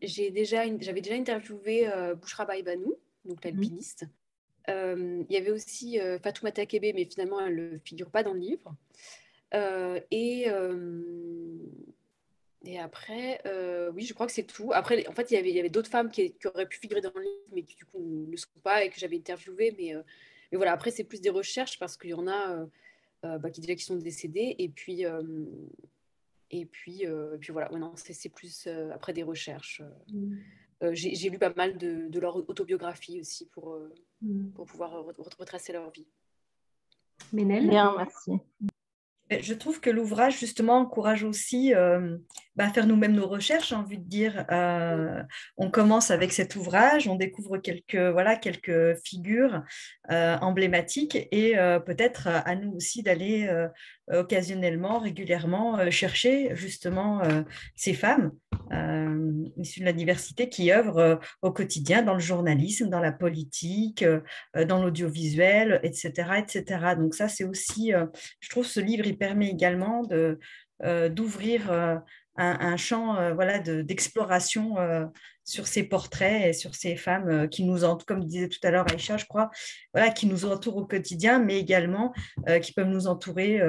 j'avais déjà interviewé Bouchra Baïbanou, donc l'alpiniste. Il y avait aussi Fatoumata Kébé, mais finalement, elle ne figure pas dans le livre. Et après, oui, je crois que c'est tout. Après, en fait, il y avait d'autres femmes qui auraient pu figurer dans le livre, mais qui, du coup, ne le sont pas et que j'avais interviewées. Mais voilà, après, c'est plus des recherches parce qu'il y en a qui sont décédées. Et puis voilà, ouais, non, c'est plus après des recherches. J'ai lu pas mal de leur autobiographie aussi pour pouvoir retracer leur vie. Ménel? Bien, merci. Je trouve que l'ouvrage, justement, encourage aussi à faire nous-mêmes nos recherches, j'ai envie de dire. On commence avec cet ouvrage, on découvre quelques figures emblématiques et peut-être à nous aussi d'aller occasionnellement, régulièrement chercher justement ces femmes issues de la diversité qui œuvrent au quotidien dans le journalisme, dans la politique, dans l'audiovisuel, etc., etc. Donc ça, c'est aussi, je trouve, ce livre, il permet également d'ouvrir un champ d'exploration sur ces portraits et sur ces femmes qui nous entourent, comme disait tout à l'heure Aïcha, je crois, qui nous entourent au quotidien, mais également qui peuvent nous entourer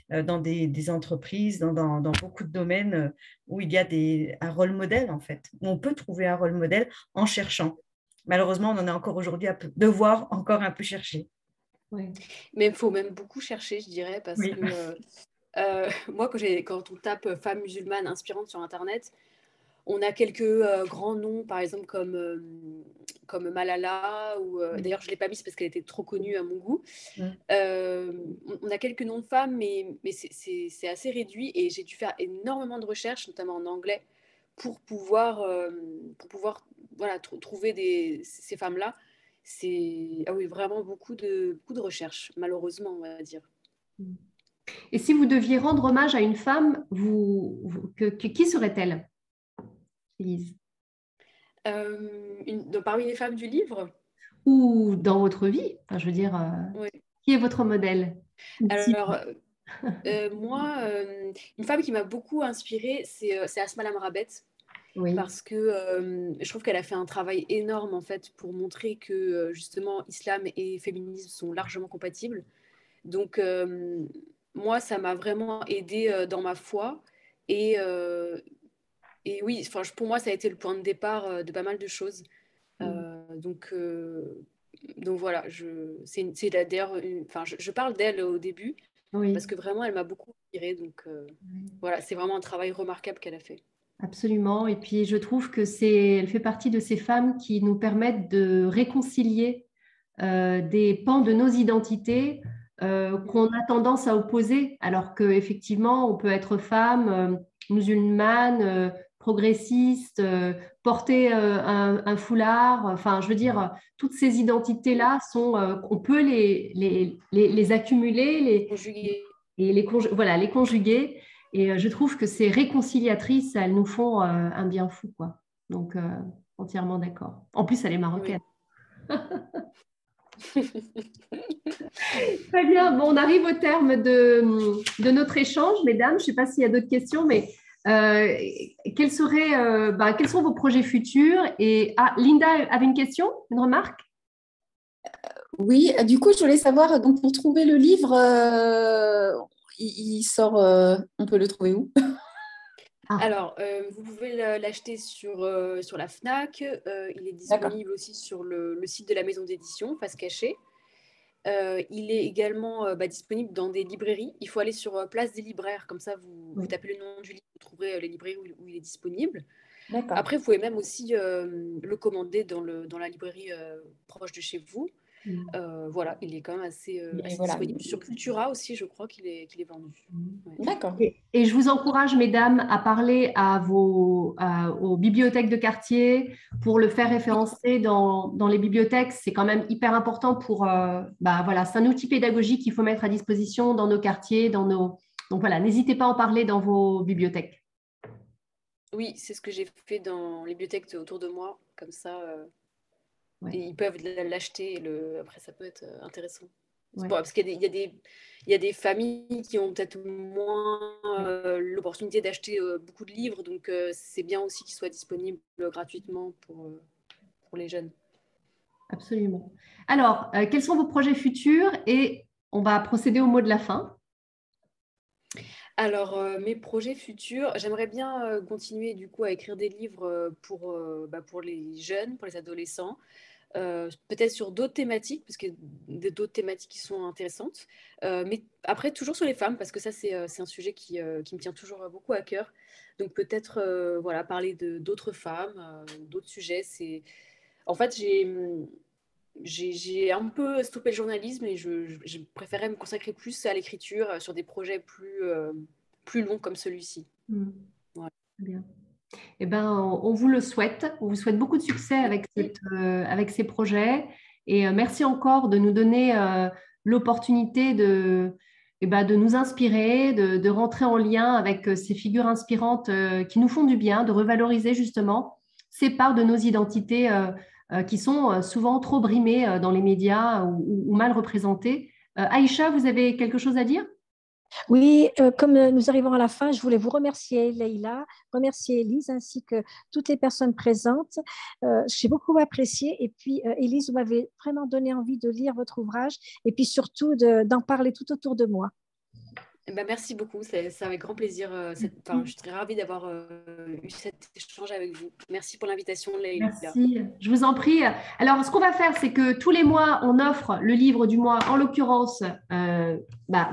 dans des entreprises, dans beaucoup de domaines où il y a un rôle modèle, en fait, où on peut trouver un rôle modèle en cherchant. Malheureusement, on en est encore aujourd'hui à devoir encore un peu chercher. Oui. Mais il faut même beaucoup chercher, je dirais, parce que moi, quand on tape femmes musulmanes inspirantes sur Internet, on a quelques grands noms, par exemple comme Malala, ou d'ailleurs je ne l'ai pas mise parce qu'elle était trop connue à mon goût. On a quelques noms de femmes, mais c'est assez réduit et j'ai dû faire énormément de recherches, notamment en anglais, pour pouvoir trouver ces femmes-là. C'est vraiment beaucoup de recherches, malheureusement, on va dire. Et si vous deviez rendre hommage à une femme, qui serait-elle, Élise? Parmi les femmes du livre? Ou dans votre vie, je veux dire, oui. Qui est votre modèle? Alors, moi, une femme qui m'a beaucoup inspirée, c'est Asma Lamrabet, Oui. parce que je trouve qu'elle a fait un travail énorme en fait pour montrer que justement islam et féminisme sont largement compatibles. Donc moi, ça m'a vraiment aidée dans ma foi et oui, enfin, pour moi, ça a été le point de départ de pas mal de choses. Donc voilà, d'ailleurs, enfin, je parle d'elle au début Oui. parce que vraiment, elle m'a beaucoup inspirée. Donc voilà, c'est vraiment un travail remarquable qu'elle a fait. Absolument. Et puis, je trouve que elle fait partie de ces femmes qui nous permettent de réconcilier des pans de nos identités qu'on a tendance à opposer, alors qu'effectivement, on peut être femme, musulmane, progressiste, porter un foulard. Enfin, je veux dire, toutes ces identités-là on peut les accumuler Conjuguée. et voilà, les conjuguer. Et je trouve que ces réconciliatrices, elles nous font un bien fou, quoi. Donc, entièrement d'accord. En plus, elle est marocaine. Oui. Très bien. Bon, on arrive au terme de notre échange, mesdames. Je ne sais pas s'il y a d'autres questions, mais quels sont vos projets futurs? Et Linda avait une question, une remarque? Oui, du coup, je voulais savoir, donc pour trouver le livre, il sort, on peut le trouver où? Alors, vous pouvez l'acheter sur la Fnac. Il est disponible aussi sur le site de la maison d'édition, Face Cachée. Il est également disponible dans des librairies. Il faut aller sur Place des libraires, comme ça vous tapez le nom du livre, vous trouverez les librairies où il est disponible. Après, vous pouvez même aussi le commander dans la librairie proche de chez vous. Voilà, il est quand même assez disponible. Sur Cultura aussi, je crois qu'il est vendu. Ouais. D'accord. Et je vous encourage, mesdames, à parler aux bibliothèques de quartier pour le faire référencer dans les bibliothèques. C'est quand même hyper important voilà, c'est un outil pédagogique qu'il faut mettre à disposition dans nos quartiers, Donc voilà, n'hésitez pas à en parler dans vos bibliothèques. Oui, c'est ce que j'ai fait dans les bibliothèques autour de moi. Comme ça, et ils peuvent l'acheter. Après, ça peut être intéressant. Bon, parce qu'il y a des familles qui ont peut-être moins l'opportunité d'acheter beaucoup de livres. Donc, c'est bien aussi qu'ils soient disponibles gratuitement pour les jeunes. Absolument. Alors, quels sont vos projets futurs? Et on va procéder au mot de la fin. Alors, mes projets futurs, j'aimerais bien continuer du coup à écrire des livres pour les jeunes, pour les adolescents, peut-être sur d'autres thématiques, parce qu'il y a d'autres thématiques qui sont intéressantes, mais après toujours sur les femmes, parce que ça c'est un sujet qui me tient toujours beaucoup à cœur. Donc peut-être voilà, parler d'autres femmes, d'autres sujets. En fait, j'ai un peu stoppé le journalisme et je préférais me consacrer plus à l'écriture sur des projets plus longs comme celui-ci. Ouais. Bien. Eh ben, on vous le souhaite. On vous souhaite beaucoup de succès avec ces projets. Et merci encore de nous donner l'opportunité de nous inspirer, de rentrer en lien avec ces figures inspirantes qui nous font du bien, de revaloriser justement ces parts de nos identités qui sont souvent trop brimées dans les médias ou mal représentées. Aïcha, vous avez quelque chose à dire? Oui, comme nous arrivons à la fin, je voulais vous remercier, Leïla, remercier Élise ainsi que toutes les personnes présentes. J'ai beaucoup apprécié. Et puis, Élise, vous m'avez vraiment donné envie de lire votre ouvrage et puis surtout d'en parler tout autour de moi. Merci beaucoup, c'est avec grand plaisir. Je suis très ravie d'avoir eu cet échange avec vous. Merci pour l'invitation, Leïla. Merci, je vous en prie. Alors, ce qu'on va faire, c'est que tous les mois, on offre le livre du mois, en l'occurrence,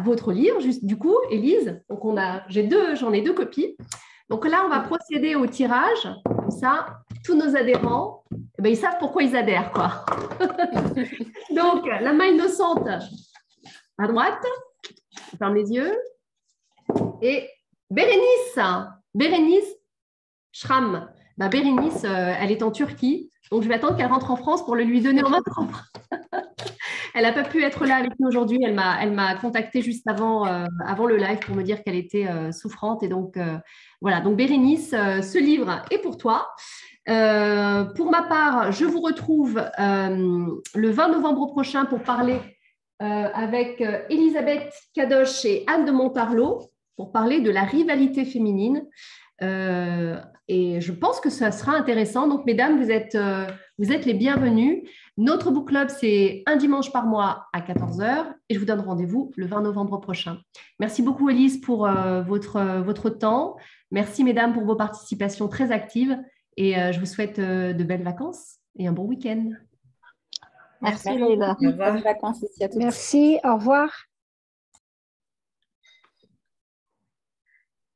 votre livre, juste du coup, Élise. Donc, j'en ai deux copies. Donc là, on va procéder au tirage. Comme ça, tous nos adhérents, ils savent pourquoi ils adhèrent, quoi. Donc, la main innocente à droite. Je ferme les yeux. Et Bérénice Schramm. Bérénice, elle est en Turquie. Donc, je vais attendre qu'elle rentre en France pour le lui donner en main propre. Elle n'a pas pu être là avec nous aujourd'hui. Elle m'a contactée juste avant le live pour me dire qu'elle était souffrante. Et donc, voilà. Donc, Bérénice, ce livre est pour toi. Pour ma part, je vous retrouve le 20 novembre prochain pour parler avec Elisabeth Kadosh et Anne de Montarlot pour parler de la rivalité féminine. et je pense que ça sera intéressant. Donc, mesdames, vous êtes les bienvenues. Notre book club, c'est un dimanche par mois à 14 heures et je vous donne rendez-vous le 20 novembre prochain. Merci beaucoup, Élise, pour votre temps. Merci, mesdames, pour vos participations très actives et je vous souhaite de belles vacances et un bon week-end. Merci, Leïla. Au revoir. Bonnes vacances aussi à tous. Merci, au revoir.